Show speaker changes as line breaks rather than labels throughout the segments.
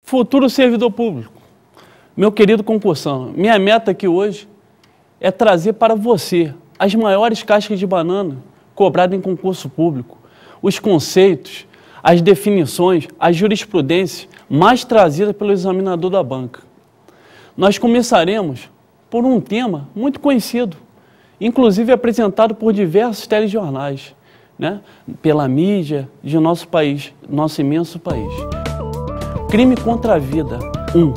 Futuro servidor público, meu querido concursando, minha meta aqui hoje é trazer para você as maiores cascas de banana cobradas em concurso público, os conceitos, as definições, a jurisprudência mais trazida pelo examinador da banca. Nós começaremos por um tema muito conhecido, inclusive apresentado por diversos telejornais, né, pela mídia de nosso país, nosso imenso país. Crime contra a vida 1.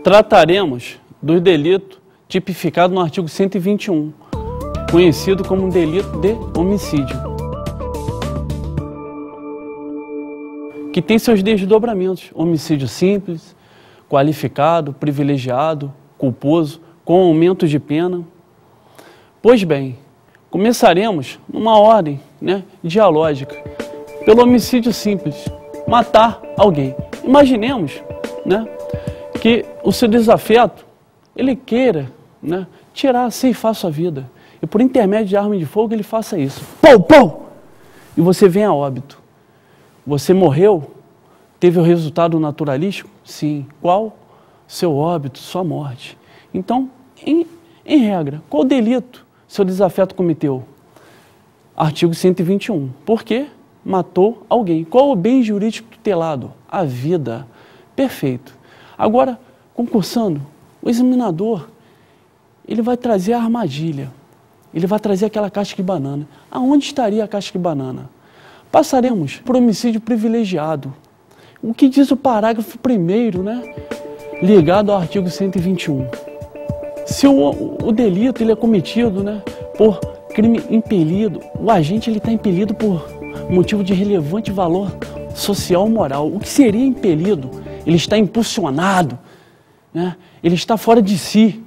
Trataremos do delito tipificado no artigo 121, conhecido como delito de homicídio, que tem seus desdobramentos: homicídio simples, qualificado, privilegiado, culposo, com aumento de pena. Pois bem, começaremos numa ordem, dialógica, pelo homicídio simples, matar alguém. Imaginemos, que o seu desafeto, ele queira, tirar, ceifar sua vida. E por intermédio de arma de fogo ele faça isso. Pou, pou! E você vem a óbito. Você morreu? Teve o resultado naturalístico? Sim. Qual? Seu óbito, sua morte. Então, em regra, qual delito seu desafeto cometeu? Artigo 121. Por quê? Matou alguém. Qual o bem jurídico tutelado? A vida. Perfeito. Agora, concursando, o examinador, ele vai trazer a armadilha. Ele vai trazer aquela casca de banana. Aonde estaria a casca de banana? Passaremos por homicídio privilegiado. O que diz o parágrafo 1º, ligado ao artigo 121. Se o delito ele é cometido, por crime impelido, o agente está impelido por motivo de relevante valor social ou moral. O que seria impelido? Ele está impulsionado, ele está fora de si.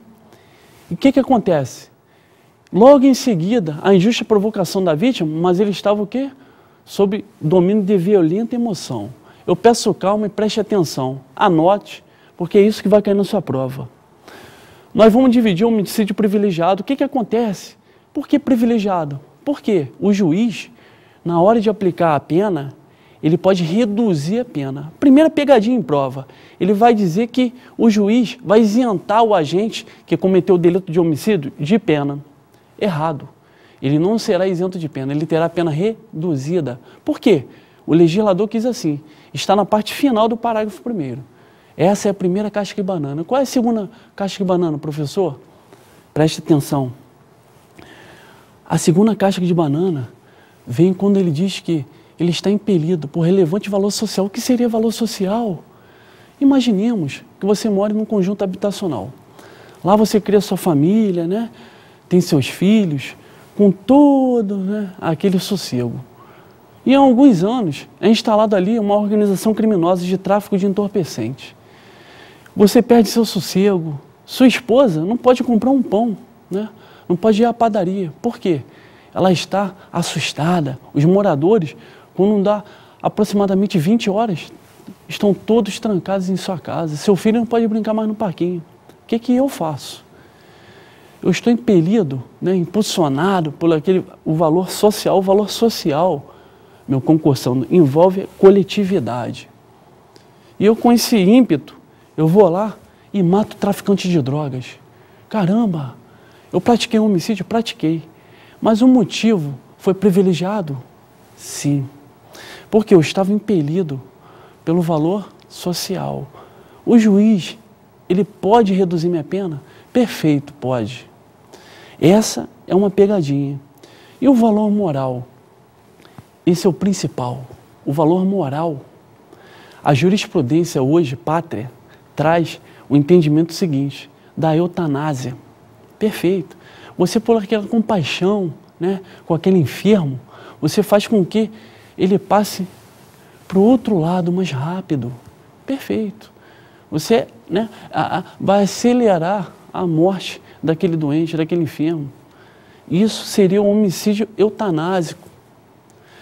E o que acontece? Logo em seguida, a injusta provocação da vítima, mas ele estava o quê? Sob domínio de violenta emoção. Eu peço calma e preste atenção. Anote, porque é isso que vai cair na sua prova. Nós vamos dividir o homicídio privilegiado. O que acontece? Por que privilegiado? Porque o juiz, na hora de aplicar a pena, ele pode reduzir a pena. Primeira pegadinha em prova, ele vai dizer que o juiz vai isentar o agente que cometeu o delito de homicídio de pena. Errado. Ele não será isento de pena, ele terá a pena reduzida. Por quê? O legislador quis assim. Está na parte final do parágrafo 1º. Essa é a primeira casca de banana. Qual é a segunda casca de banana, professor? Preste atenção. A segunda casca de banana vem quando ele diz que ele está impelido por relevante valor social. O que seria valor social? Imaginemos que você mora num conjunto habitacional. Lá você cria sua família, tem seus filhos, com todo aquele sossego. E há alguns anos é instalada ali uma organização criminosa de tráfico de entorpecentes. Você perde seu sossego, sua esposa não pode comprar um pão, não pode ir à padaria. Por quê? Ela está assustada. Os moradores, quando dá aproximadamente 20 horas, estão todos trancados em sua casa. Seu filho não pode brincar mais no parquinho. O que eu faço? Eu estou impelido, impulsionado por o valor social. O valor social, meu concursando, envolve coletividade. E eu, com esse ímpeto, eu vou lá e mato traficante de drogas. Caramba, eu pratiquei um homicídio? Pratiquei. Mas o motivo foi privilegiado? Sim. Porque eu estava impelido pelo valor social. O juiz, ele pode reduzir minha pena? Perfeito, pode. Essa é uma pegadinha. E o valor moral? Esse é o principal. O valor moral. A jurisprudência hoje, pátria, traz o entendimento seguinte, da eutanásia. Perfeito. Você, por aquela compaixão, com aquele enfermo, você faz com que ele passe para o outro lado mais rápido. Perfeito. Você vai acelerar a morte daquele doente, daquele enfermo. Isso seria um homicídio eutanásico.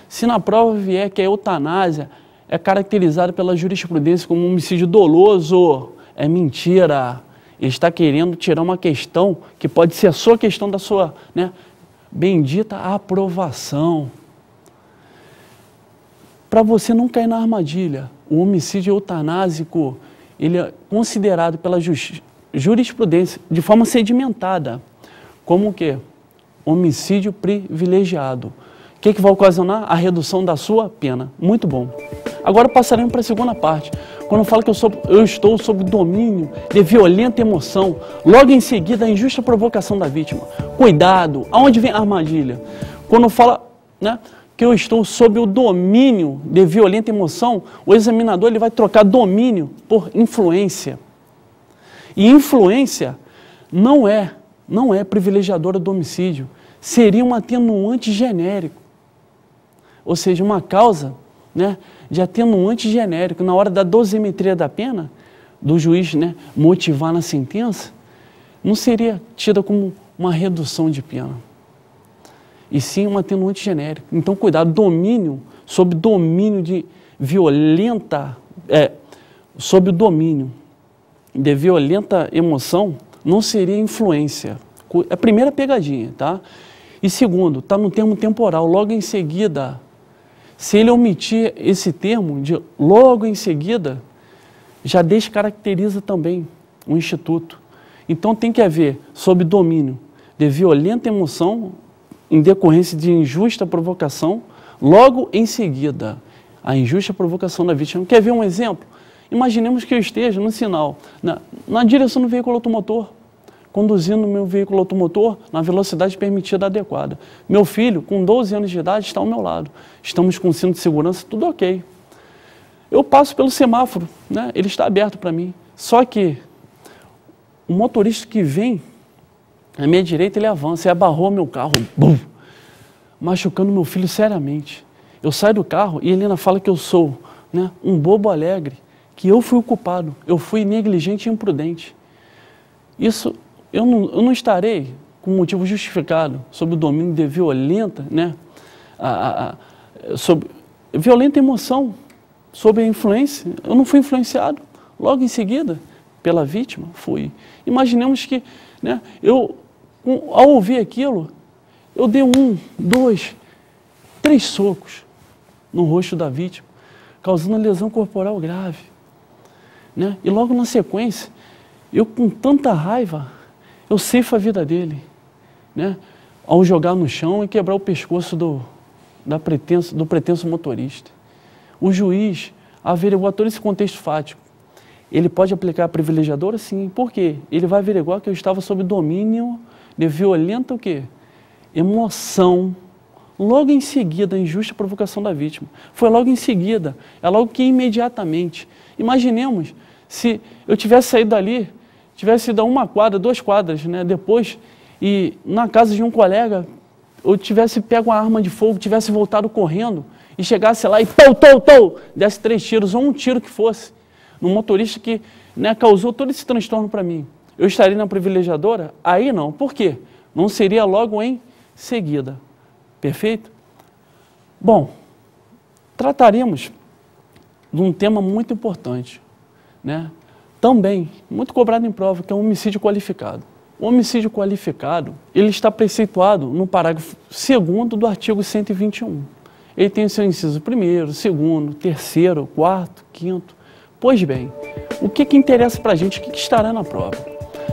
Se na prova vier que a eutanásia é caracterizada pela jurisprudência como um homicídio doloso, é mentira. Ele está querendo tirar uma questão que pode ser a sua questão da sua bendita aprovação. para você não cair na armadilha, o homicídio eutanásico, ele é considerado pela jurisprudência de forma sedimentada como o quê? Homicídio privilegiado. O que vai ocasionar? A redução da sua pena. Muito bom. Agora passaremos para a segunda parte. Quando eu falo que eu estou sob domínio de violenta emoção, logo em seguida a injusta provocação da vítima. Cuidado, aonde vem a armadilha? Quando fala, né, que eu estou sob o domínio de violenta emoção, o examinador ele vai trocar domínio por influência. E influência não é privilegiadora do homicídio, seria um atenuante genérico. Ou seja, uma causa, né, de atenuante genérico. Na hora da dosimetria da pena, do juiz, né, motivar na sentença, não seria tida como uma redução de pena, e sim um atenuante genérico. Então, cuidado, sob domínio de violenta emoção, não seria influência. É a primeira pegadinha, tá? E segundo, está no termo temporal, logo em seguida. Se ele omitir esse termo de logo em seguida, já descaracteriza também o instituto. Então tem que haver sob domínio de violenta emoção em decorrência de injusta provocação, logo em seguida, a injusta provocação da vítima. Quer ver um exemplo? Imaginemos que eu esteja no sinal, na direção do veículo automotor, conduzindo meu veículo automotor na velocidade permitida adequada. Meu filho, com 12 anos de idade, está ao meu lado. Estamos com cinto de segurança, tudo ok. Eu passo pelo semáforo, né? Ele está aberto para mim. Só que o motorista que vem à minha direita, ele avança e abarrou meu carro, bum, machucando meu filho seriamente. Eu saio do carro e a Helena fala que eu sou, né, um bobo alegre, que eu fui o culpado, eu fui negligente e imprudente. Isso, eu não estarei com motivo justificado sob o domínio de violenta, né, sob violenta emoção, sob a influência. Eu não fui influenciado. Logo em seguida, pela vítima, fui. Imaginemos que, né, ao ouvir aquilo, eu dei 1, 2, 3 socos no rosto da vítima, causando lesão corporal grave, né? E logo na sequência, eu com tanta raiva, eu ceifo a vida dele, né? Ao jogar no chão e quebrar o pescoço do pretenso motorista. O juiz averiguar todo esse contexto fático. Ele pode aplicar a privilegiadora? Sim. Por quê? Ele vai averiguar que eu estava sob domínio de violenta o quê? Emoção. Logo em seguida, a injusta provocação da vítima. Foi logo em seguida. É logo que imediatamente. Imaginemos se eu tivesse saído dali, tivesse ido a 1 quadra, 2 quadras, né, depois, e na casa de um colega, eu tivesse pego uma arma de fogo, tivesse voltado correndo, e chegasse lá e desse 3 tiros, ou um tiro que fosse, no motorista que, né, causou todo esse transtorno para mim. Eu estaria na privilegiadora? Aí não. Por quê? Não seria logo em seguida. Perfeito? Bom, trataremos de um tema muito importante, né? Também, muito cobrado em prova, que é o homicídio qualificado. O homicídio qualificado, ele está preceituado no parágrafo 2º do artigo 121. Ele tem o seu inciso 1º, 2º, 3º, 4º, 5º. Pois bem, o que interessa para a gente, o que estará na prova?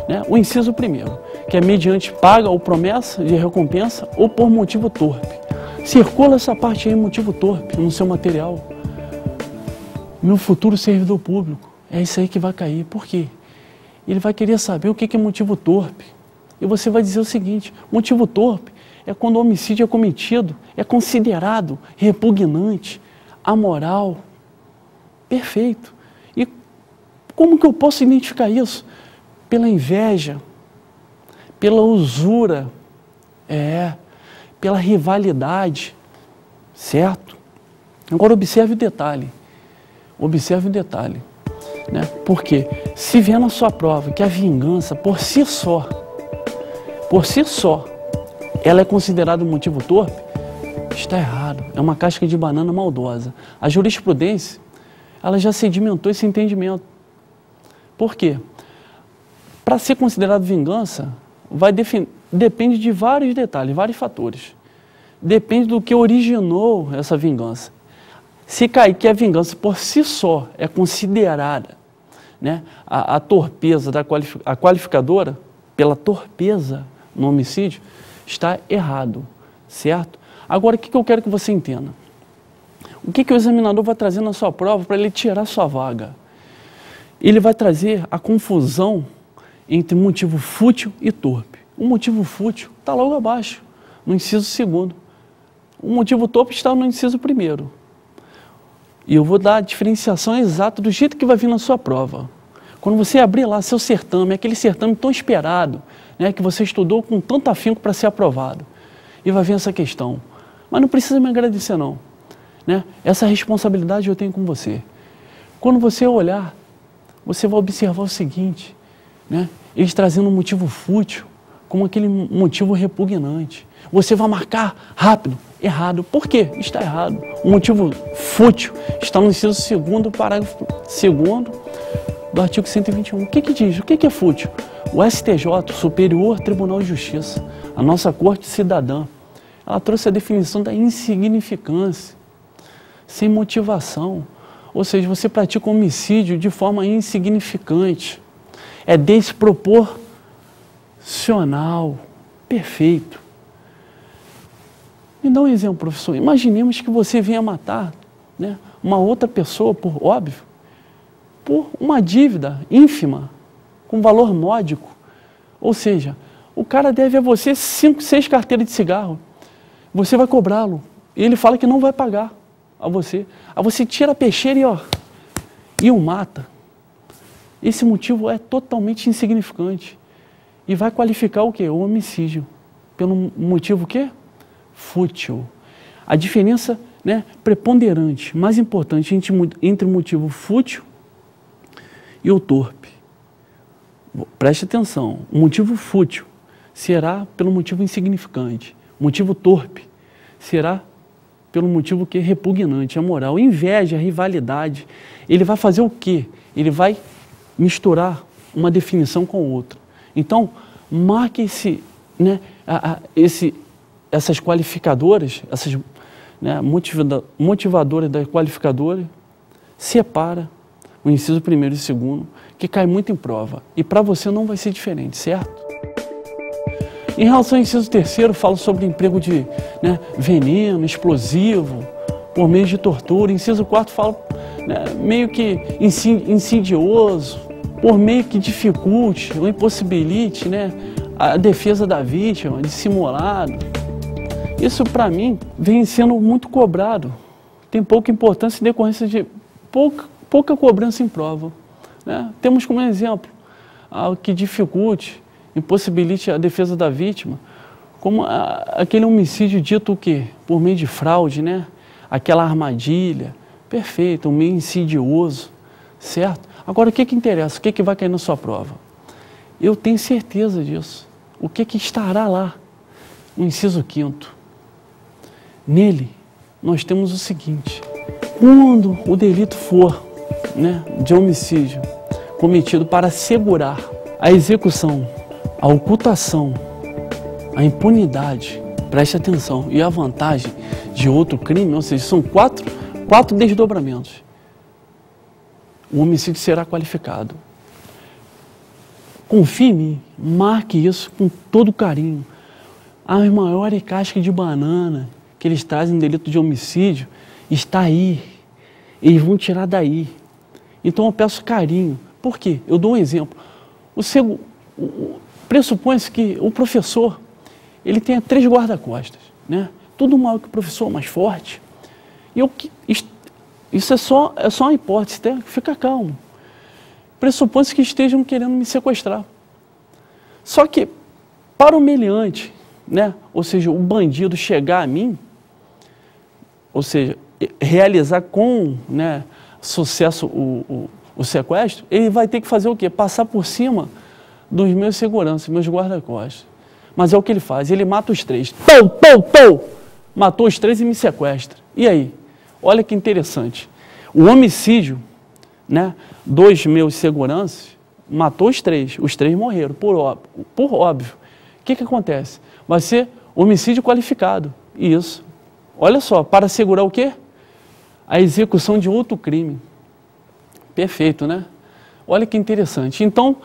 Né? O inciso 1º, que é mediante paga ou promessa de recompensa ou por motivo torpe. Circula essa parte aí, motivo torpe, no seu material. Meu futuro servidor público, é isso aí que vai cair. Por quê? Ele vai querer saber o que é motivo torpe. E você vai dizer o seguinte: motivo torpe é quando o homicídio é cometido, é considerado repugnante, amoral. Perfeito. E como que eu posso identificar isso? Pela inveja, pela usura, pela rivalidade, certo? Agora observe o detalhe. Observe o detalhe. Né? Porque se vier na sua prova que a vingança, por si só, ela é considerada um motivo torpe, está errado. É uma casca de banana maldosa. A jurisprudência, ela já sedimentou esse entendimento. Por quê? Para ser considerado vingança, depende de vários detalhes, vários fatores. Depende do que originou essa vingança. Se cair que a vingança por si só é considerada, né, a torpeza a qualificadora pela torpeza no homicídio, está errado, certo? Agora, o que eu quero que você entenda? O que o examinador vai trazer na sua prova para ele tirar sua vaga? Ele vai trazer a confusão entre motivo fútil e torpe. O motivo fútil está logo abaixo, no inciso 2º. O motivo torpe está no inciso 1º. E eu vou dar a diferenciação exata do jeito que vai vir na sua prova. Quando você abrir lá seu certame, aquele certame tão esperado, né, que você estudou com tanto afinco para ser aprovado, e vai vir essa questão. Mas não precisa me agradecer, não. Né? Essa responsabilidade eu tenho com você. Quando você olhar, você vai observar o seguinte, né? Eles trazendo um motivo fútil como aquele motivo repugnante. Você vai marcar rápido, errado. Por quê? Está errado. O motivo fútil está no inciso 2º, parágrafo 2º do artigo 121. O que diz? O que é fútil? O STJ, o Superior Tribunal de Justiça, a nossa Corte Cidadã, ela trouxe a definição da insignificância, sem motivação. Ou seja, você pratica homicídio de forma insignificante. É desproporcional. Perfeito. Me dá um exemplo, professor. Imaginemos que você venha matar, né, uma outra pessoa, por uma dívida ínfima, com valor módico. Ou seja, o cara deve a você 5, 6 carteiras de cigarro. Você vai cobrá-lo. E ele fala que não vai pagar a você. Aí você tira a peixeira e o mata. Esse motivo é totalmente insignificante. E vai qualificar o quê? O homicídio. Pelo motivo o quê? Fútil. A diferença, né, preponderante, mais importante entre o motivo fútil e o torpe. Preste atenção. O motivo fútil será pelo motivo insignificante. O motivo torpe será pelo motivo que é repugnante, a moral, inveja, rivalidade. Ele vai fazer o quê? Ele vai misturar uma definição com outra. Então, marque essas qualificadoras, essas, né, motivadoras da qualificadora, separa o inciso 1º e 2º, que cai muito em prova. E para você não vai ser diferente, certo? Em relação ao inciso 3º, falo sobre emprego de, né, veneno, explosivo, por meio de tortura. Inciso 4º fala, né, meio que insidioso, por meio que dificulte ou impossibilite, né, a defesa da vítima, dissimulado. Isso, para mim, vem sendo muito cobrado. Tem pouca importância em decorrência de pouca cobrança em prova. Né? Temos como exemplo algo que dificulte, impossibilite a defesa da vítima, como aquele homicídio dito o quê? Por meio de fraude, né? Aquela armadilha. Perfeito, um meio insidioso, certo? Agora, o que interessa? O que vai cair na sua prova? Eu tenho certeza disso. O que estará lá no inciso 5º? Nele, nós temos o seguinte: quando o delito for, né, de homicídio cometido para assegurar a execução, a ocultação, a impunidade, preste atenção, e a vantagem de outro crime, ou seja, são quatro desdobramentos, o homicídio será qualificado. Confie em mim, marque isso com todo carinho. As maiores cascas de banana que eles trazem no delito de homicídio está aí. Eles vão tirar daí. Então eu peço carinho. Por quê? Eu dou um exemplo. Pressupõe-se que o professor, ele tenha 3 guarda-costas, né? Tudo maior que o professor, mais forte. Isso é só uma hipótese, tá? Fica calmo. Pressupõe-se que estejam querendo me sequestrar. Só que, para o meliante, né? Ou seja, o bandido chegar a mim, ou seja, realizar com, né, sucesso o sequestro, ele vai ter que fazer o quê? Passar por cima dos meus seguranças, meus guarda-costas. Mas é o que ele faz, ele mata os 3. Matou os 3 e me sequestra. E aí? Olha que interessante. O homicídio, né, dos meus seguranças, matou os 3. Os 3 morreram, por óbvio. O que acontece? Vai ser homicídio qualificado. Isso. Olha só, para assegurar o quê? a execução de outro crime. Perfeito, né? Olha que interessante. Então,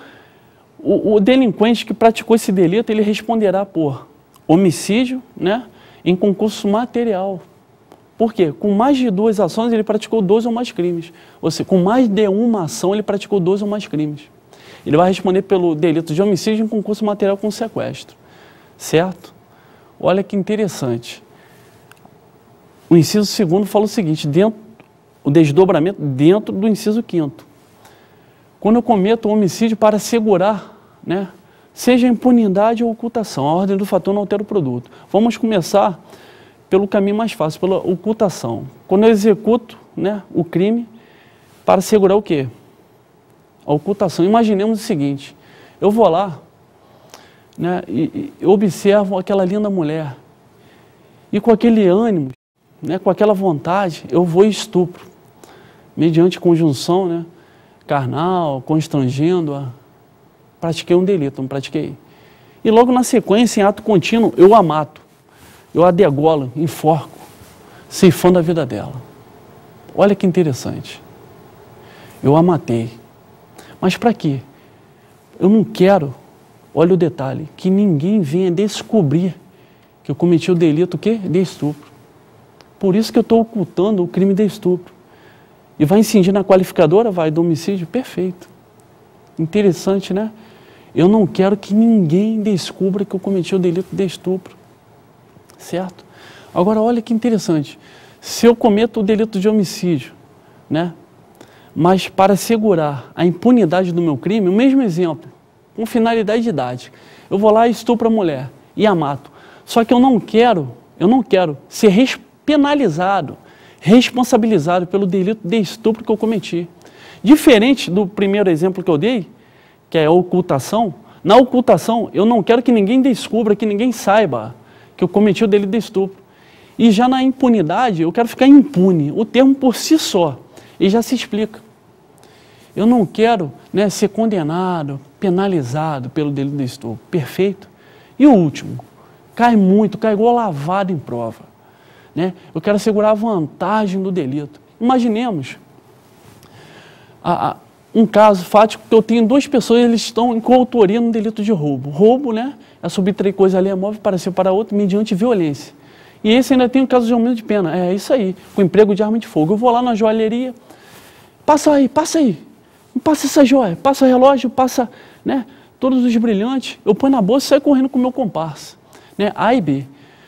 o delinquente que praticou esse delito, ele responderá por homicídio, né, em concurso material. Por quê? Com mais de 2 ações, ele praticou 2 ou mais crimes. Ou seja, com mais de uma ação, ele praticou 2 ou mais crimes. Ele vai responder pelo delito de homicídio em concurso material com sequestro. Certo? Olha que interessante. O inciso 2º fala o seguinte, o desdobramento dentro do inciso 5º. Quando eu cometo um homicídio para assegurar, né, seja impunidade ou ocultação, a ordem do fator não altera o produto. Vamos começar pelo caminho mais fácil, pela ocultação. Quando eu executo, né, o crime para assegurar o quê? A ocultação. Imaginemos o seguinte, eu vou lá, né, e observo aquela linda mulher e com aquele ânimo, né, com aquela vontade, eu vou e estupro, mediante conjunção, né, carnal, constrangendo-a, pratiquei um delito, não pratiquei. E logo na sequência, em ato contínuo, eu a mato, eu a degolo, enforco, ceifando a vida dela. Olha que interessante. Eu a matei. Mas para quê? Eu não quero, olha o detalhe, que ninguém venha descobrir que eu cometi o delito, o quê? De estupro. Por isso que eu estou ocultando o crime de estupro. E vai incidir na qualificadora, vai, do homicídio? Perfeito. Interessante, né? Eu não quero que ninguém descubra que eu cometi o delito de estupro. Certo? Agora, olha que interessante. Se eu cometo o delito de homicídio, né? Mas para assegurar a impunidade do meu crime, o mesmo exemplo, com finalidade didática. Eu vou lá e estupro a mulher e a mato. Só que eu não quero ser penalizado, responsabilizado pelo delito de estupro que eu cometi. Diferente do primeiro exemplo que eu dei, que é a ocultação, na ocultação eu não quero que ninguém descubra, que ninguém saiba que eu cometi o delito de estupro. E já na impunidade, eu quero ficar impune, o termo por si só, e já se explica. Eu não quero, né, ser condenado, penalizado pelo delito de estupro. Perfeito? E o último, cai igual lavado em prova. Né? Eu quero assegurar a vantagem do delito. Imaginemos um caso fático que eu tenho 2 pessoas, eles estão em coautoria no delito de roubo. Roubo, né, é subtrair coisa alheia móvel para separar outro mediante violência. E esse ainda tem o caso de aumento de pena. É isso aí, com emprego de arma de fogo. Eu vou lá na joalheria, passa aí, passa essa joia, passa relógio, passa, né, todos os brilhantes, eu ponho na bolsa e saio correndo com o meu comparsa. Né? A e B.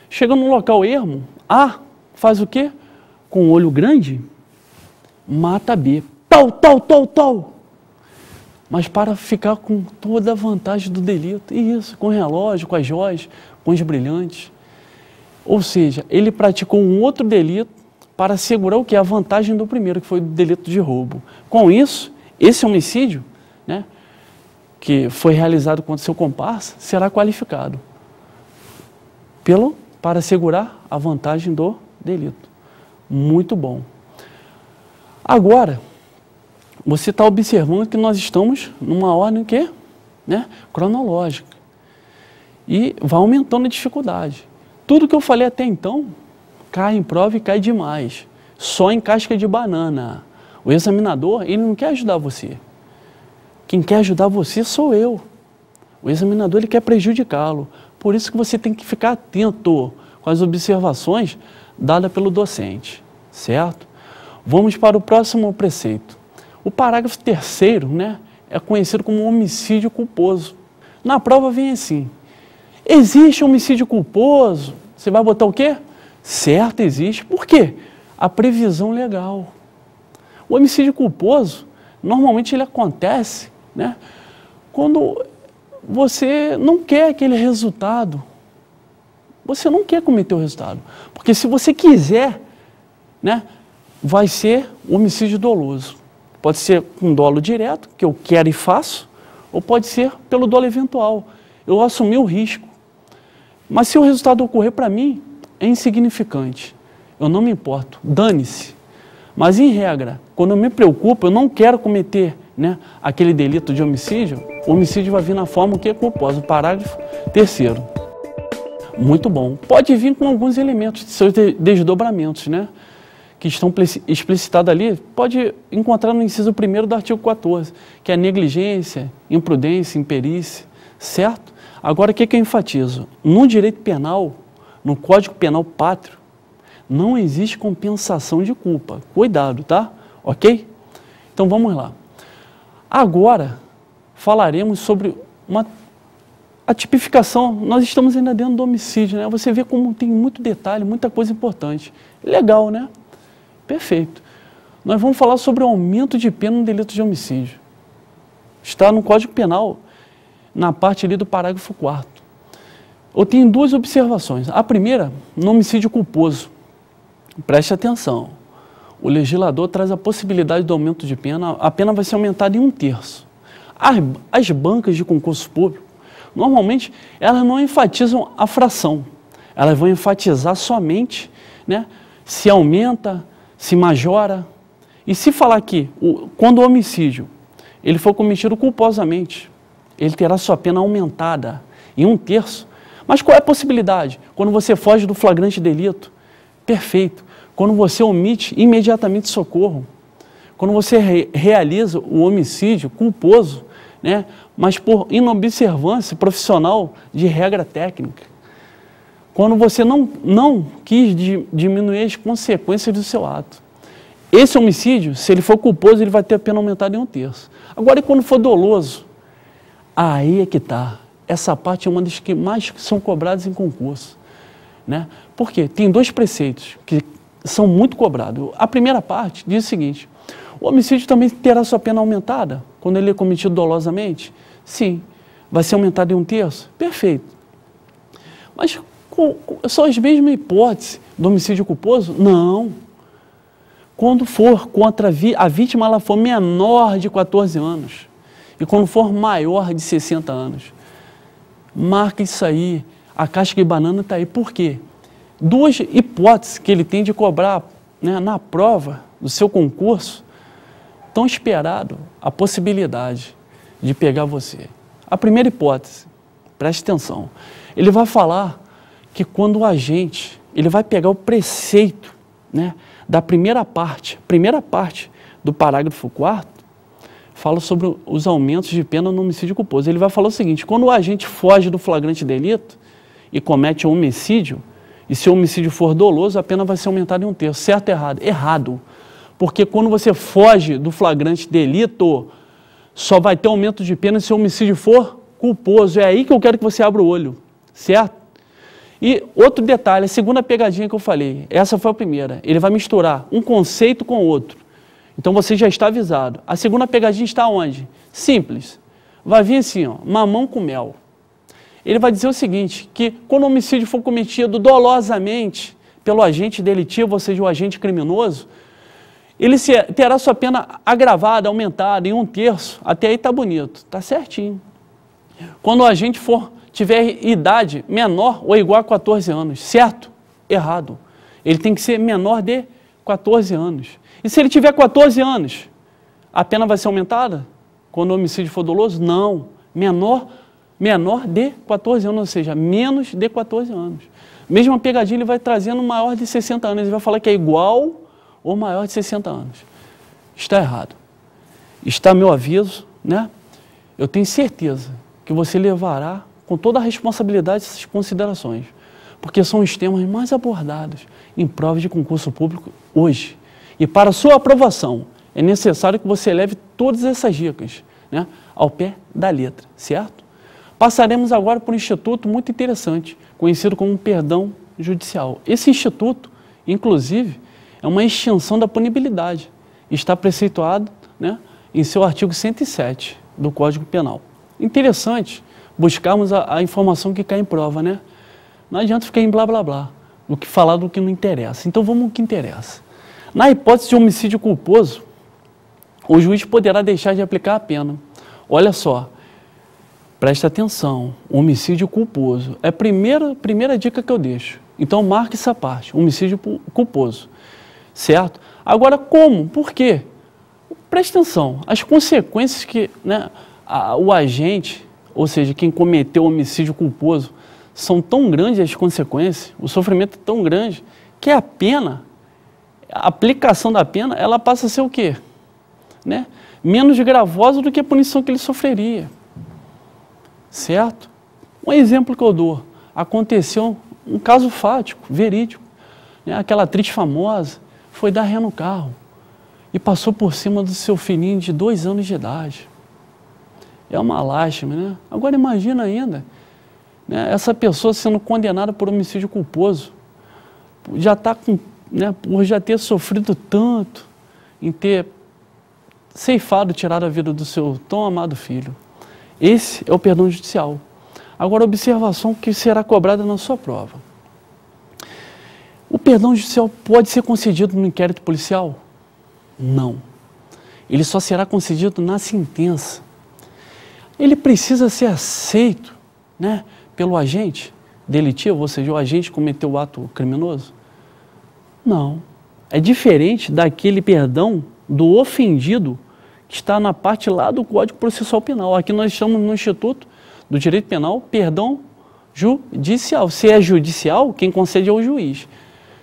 Chega num local ermo, A faz o quê? Com o olho grande, mata B. Tal. Mas para ficar com toda a vantagem do delito. E isso, com o relógio, com as joias, com os brilhantes. Ou seja, ele praticou um outro delito para assegurar o que? A vantagem do primeiro, que foi o delito de roubo. Com isso, esse homicídio, né, que foi realizado contra seu comparsa, será qualificado para assegurar a vantagem do delito. Muito bom. Agora, você está observando que nós estamos numa ordem que, né, cronológica. E vai aumentando a dificuldade. Tudo que eu falei até então cai em prova e cai demais. Só em casca de banana. O examinador, ele não quer ajudar você. Quem quer ajudar você sou eu. O examinador, ele quer prejudicá-lo. Por isso que você tem que ficar atento com as observações dadas pelo docente. Certo? Vamos para o próximo preceito. O parágrafo 3º, né, é conhecido como homicídio culposo. Na prova vem assim. Existe homicídio culposo? Você vai botar o quê? Certo, existe. Por quê? A previsão legal. O homicídio culposo, normalmente ele acontece, né, quando você não quer aquele resultado. Você não quer cometer o resultado. Porque se você quiser, né, vai ser homicídio doloso. Pode ser com dolo direto, que eu quero e faço, ou pode ser pelo dolo eventual. Eu assumi o risco. Mas se o resultado ocorrer para mim, é insignificante. Eu não me importo, dane-se. Mas em regra, quando eu me preocupo, eu não quero cometer, né, aquele delito de homicídio, o homicídio vai vir na forma que é culposa, o parágrafo 3º. Muito bom. Pode vir com alguns elementos de seus desdobramentos, né, que estão explicitadas ali, pode encontrar no inciso 1º do artigo 14, que é negligência, imprudência, imperícia, certo? Agora, o que eu enfatizo? No direito penal, no Código Penal Pátrio, não existe compensação de culpa. Cuidado, tá? Ok? Então, vamos lá. Agora, falaremos sobre a tipificação. Nós estamos ainda dentro do homicídio, né? Você vê como tem muito detalhe, muita coisa importante. Legal, né? Perfeito. Nós vamos falar sobre o aumento de pena no delito de homicídio. Está no Código Penal, na parte ali do parágrafo 4º. Eu tenho duas observações. A primeira, no homicídio culposo. Preste atenção. O legislador traz a possibilidade do aumento de pena. A pena vai ser aumentada em 1/3. As bancas de concurso público, normalmente, elas não enfatizam a fração. Elas vão enfatizar somente, né, se aumenta, se majora. E se falar que, quando o homicídio ele for cometido culposamente, ele terá sua pena aumentada em 1/3. Mas qual é a possibilidade? Quando você foge do flagrante delito, perfeito. Quando você omite imediatamente socorro, quando você realiza o homicídio culposo, né, mas por inobservância profissional de regra técnica, quando você não quis diminuir as consequências do seu ato. Esse homicídio, se ele for culposo, ele vai ter a pena aumentada em 1/3. Agora, e quando for doloso? Aí é que está. Essa parte é uma das que mais são cobradas em concurso, né? Por quê? Tem dois preceitos que são muito cobrados. A primeira parte diz o seguinte: o homicídio também terá sua pena aumentada quando ele é cometido dolosamente? Sim. Vai ser aumentado em 1/3? Perfeito. Mas são as mesmas hipóteses do homicídio culposo? Não. Quando for contra a vítima, ela for menor de 14 anos e quando for maior de 60 anos. Marca isso aí. A casca de banana está aí. Por quê? Duas hipóteses que ele tem de cobrar, né, na prova do seu concurso, tão esperado a possibilidade de pegar você. A primeira hipótese, preste atenção, ele vai falar que quando o agente, ele vai pegar o preceito, né, da primeira parte do parágrafo 4º, fala sobre os aumentos de pena no homicídio culposo. Ele vai falar o seguinte: quando o agente foge do flagrante delito e comete um homicídio, e se o homicídio for doloso, a pena vai ser aumentada em 1/3. Certo ou errado? Errado. Porque quando você foge do flagrante delito, só vai ter aumento de pena se o homicídio for culposo. É aí que eu quero que você abra o olho. Certo? E outro detalhe, a segunda pegadinha que eu falei, essa foi a primeira. Ele vai misturar um conceito com outro. Então você já está avisado. A segunda pegadinha está onde? Simples. Vai vir assim, ó, mamão com mel. Ele vai dizer o seguinte, que quando o homicídio for cometido dolosamente pelo agente delitivo, ou seja, o agente criminoso, ele terá sua pena agravada, aumentada em 1/3. Até aí está bonito, está certinho. Quando o agente tiver idade menor ou igual a 14 anos, certo? Errado. Ele tem que ser menor de 14 anos. E se ele tiver 14 anos, a pena vai ser aumentada? Quando o homicídio for doloso? Não. Menor de 14 anos, ou seja, menos de 14 anos. Mesma pegadinha, ele vai trazendo maior de 60 anos. Ele vai falar que é igual ou maior de 60 anos. Está errado. Está meu aviso, né? Eu tenho certeza que você levará com toda a responsabilidade essas considerações, porque são os temas mais abordados em provas de concurso público hoje. E para sua aprovação, é necessário que você leve todas essas dicas, né, ao pé da letra, certo? Passaremos agora por um instituto muito interessante, conhecido como perdão judicial. Esse instituto, inclusive, é uma extinção da punibilidade. Está preceituado, né, em seu artigo 107 do Código Penal. Interessante buscarmos a informação que cai em prova, né? Não adianta ficar em blá blá blá, do que falar do que não interessa. Então vamos ao que interessa. Na hipótese de homicídio culposo, o juiz poderá deixar de aplicar a pena. Olha só, presta atenção, homicídio culposo. É a primeira dica que eu deixo. Então marque essa parte, homicídio culposo, certo? Agora como? Por quê? Presta atenção, as consequências que, né, o agente, ou seja, quem cometeu o homicídio culposo, são tão grandes as consequências, o sofrimento é tão grande, que a pena a aplicação da pena, ela passa a ser o quê? Né? Menos gravosa do que a punição que ele sofreria. Certo? Um exemplo que eu dou, aconteceu um caso fático, verídico, né? Aquela atriz famosa foi dar ré no carro e passou por cima do seu filhinho de 2 anos de idade. É uma lástima, né? Agora imagina ainda, né, essa pessoa sendo condenada por homicídio culposo, já está com, né, por já ter sofrido tanto, em ter ceifado, tirado a vida do seu tão amado filho. Esse é o perdão judicial. Agora, a observação que será cobrada na sua prova. O perdão judicial pode ser concedido no inquérito policial? Não. Ele só será concedido na sentença. Ele precisa ser aceito, né, pelo agente delitivo, ou seja, o agente cometeu o ato criminoso? Não. É diferente daquele perdão do ofendido que está na parte lá do Código Processual Penal. Aqui nós estamos no Instituto do Direito Penal, perdão judicial. Se é judicial, quem concede é o juiz,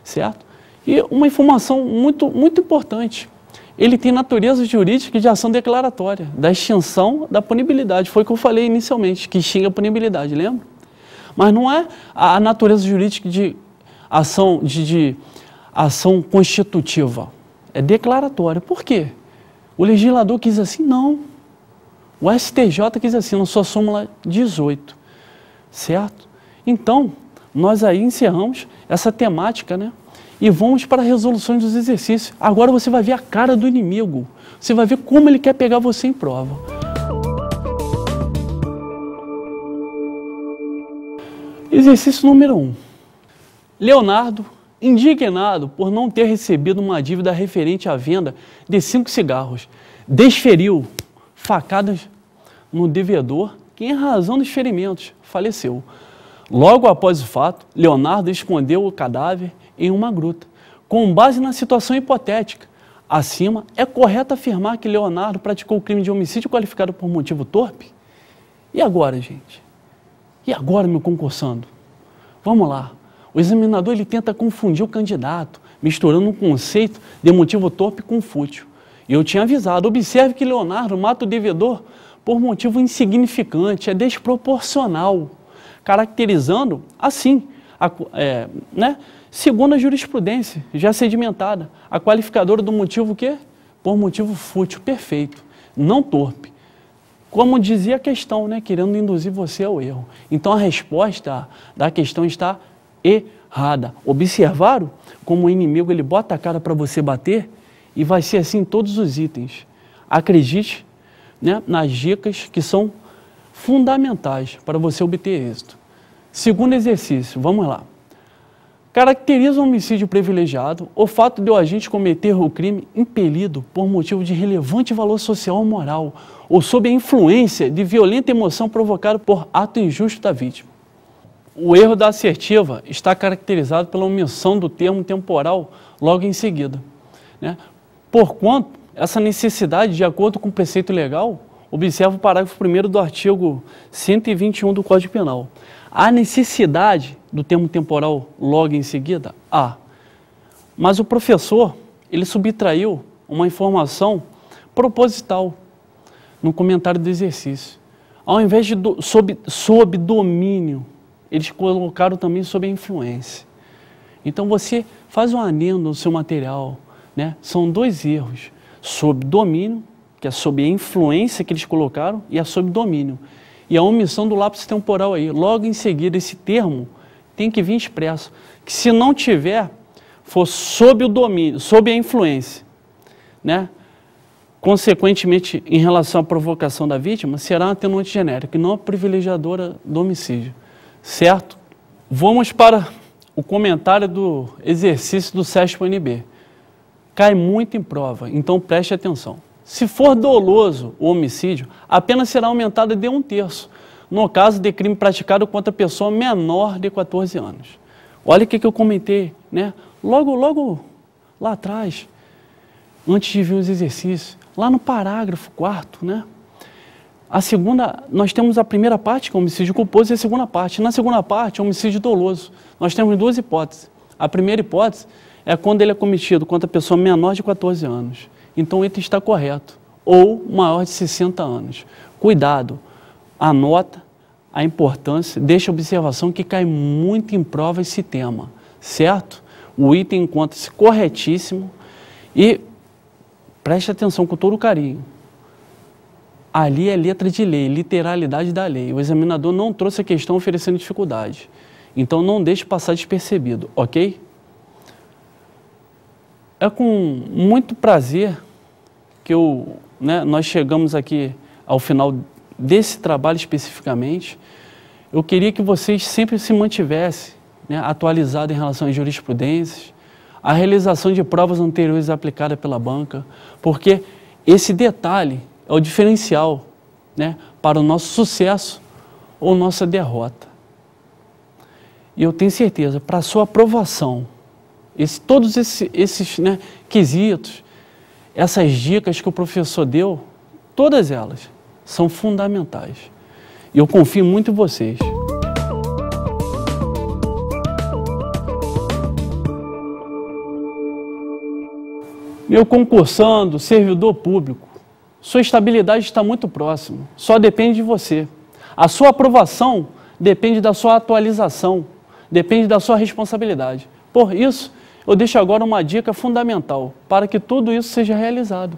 certo? E uma informação muito importante, ele tem natureza jurídica de ação declaratória, da extinção da punibilidade. Foi o que eu falei inicialmente, que extingue a punibilidade, lembra? Mas não é a natureza jurídica de ação constitutiva, é declaratória. Por quê? O legislador quis assim? Não. O STJ quis assim, na sua súmula 18, certo? Então, nós aí encerramos essa temática, né? E vamos para a resolução dos exercícios. Agora você vai ver a cara do inimigo, você vai ver como ele quer pegar você em prova. Exercício número 1. Leonardo, indignado por não ter recebido uma dívida referente à venda de 5 cigarros, desferiu facadas no devedor, que em razão dos ferimentos faleceu. Logo após o fato, Leonardo escondeu o cadáver em uma gruta. Com base na situação hipotética acima, é correto afirmar que Leonardo praticou o crime de homicídio qualificado por motivo torpe? E agora, gente? E agora, meu concursando? Vamos lá. O examinador ele tenta confundir o candidato, misturando um conceito de motivo torpe com fútil. E eu tinha avisado, observe que Leonardo mata o devedor por motivo insignificante, é desproporcional, caracterizando assim, né, segundo a jurisprudência já sedimentada, a qualificadora do motivo quê? Por motivo fútil, perfeito, não torpe. Como dizia a questão, né, querendo induzir você ao erro. Então a resposta da questão está errada. Observaram como o inimigo ele bota a cara para você bater e vai ser assim em todos os itens. Acredite, né, nas dicas que são fundamentais para você obter êxito. Segundo exercício, vamos lá. Caracteriza o homicídio privilegiado o fato de o agente cometer o crime impelido por motivo de relevante valor social ou moral ou sob a influência de violenta emoção provocada por ato injusto da vítima. O erro da assertiva está caracterizado pela omissão do termo temporal logo em seguida, né? Porquanto essa necessidade, de acordo com o preceito legal, observa o parágrafo 1º do artigo 121 do Código Penal. A necessidade do termo temporal logo em seguida? Há. Mas o professor, ele subtraiu uma informação proposital no comentário do exercício. Ao invés de sob domínio, eles colocaram também sob a influência. Então você faz um adendo no seu material, né? São 2 erros. Sob domínio, que é sob a influência que eles colocaram, e a sob domínio. E a omissão do lapso temporal aí. Logo em seguida, esse termo tem que vir expresso. Que se não tiver, for sob o domínio, sob a influência, né? Consequentemente, em relação à provocação da vítima, será uma atenuante genérica, e não a privilegiadora do homicídio. Certo? Vamos para o comentário do exercício do SESP-UNB. Cai muito em prova, então preste atenção. Se for doloso o homicídio, a pena será aumentada de 1/3, no caso de crime praticado contra pessoa menor de 14 anos. Olha o que eu comentei, né? Logo lá atrás, antes de vir os exercícios, lá no parágrafo 4º, né? Nós temos a primeira parte, que é o homicídio culposo, e a segunda parte. Na segunda parte, é o homicídio doloso. Nós temos 2 hipóteses. A primeira hipótese é quando ele é cometido contra a pessoa menor de 14 anos. Então o item está correto. Ou maior de 60 anos. Cuidado, anota a importância, deixa a observação que cai muito em prova esse tema, certo? O item encontra-se corretíssimo e preste atenção com todo o carinho. Ali é letra de lei, literalidade da lei. O examinador não trouxe a questão oferecendo dificuldade. Então não deixe passar despercebido, ok? É com muito prazer que nós chegamos aqui ao final desse trabalho especificamente. Eu queria que vocês sempre se mantivessem atualizados em relação às jurisprudências, a realização de provas anteriores aplicadas pela banca, porque esse detalhe é o diferencial para o nosso sucesso ou nossa derrota. E eu tenho certeza, para a sua aprovação, todos esses quesitos, essas dicas que o professor deu, todas elas são fundamentais. E eu confio muito em vocês. Meu concursando, servidor público, sua estabilidade está muito próxima, só depende de você. A sua aprovação depende da sua atualização, depende da sua responsabilidade. Por isso, eu deixo agora uma dica fundamental para que tudo isso seja realizado.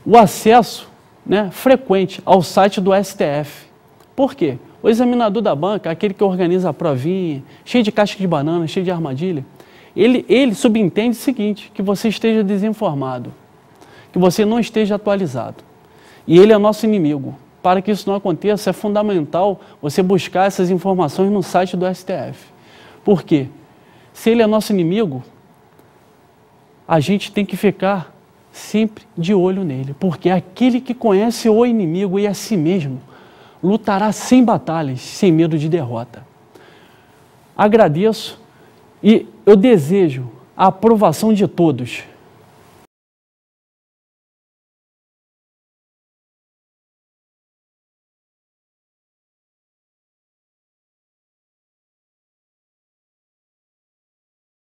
O acesso frequente ao site do STF. Por quê? O examinador da banca, aquele que organiza a provinha, cheio de casca de banana, cheio de armadilha, ele subentende o seguinte, que você esteja desinformado, que você não esteja atualizado. E ele é nosso inimigo. Para que isso não aconteça, é fundamental você buscar essas informações no site do STF. Por quê? Se ele é nosso inimigo, a gente tem que ficar sempre de olho nele, porque aquele que conhece o inimigo e a si mesmo, lutará sem batalhas, sem medo de derrota. Agradeço e eu desejo a aprovação de todos.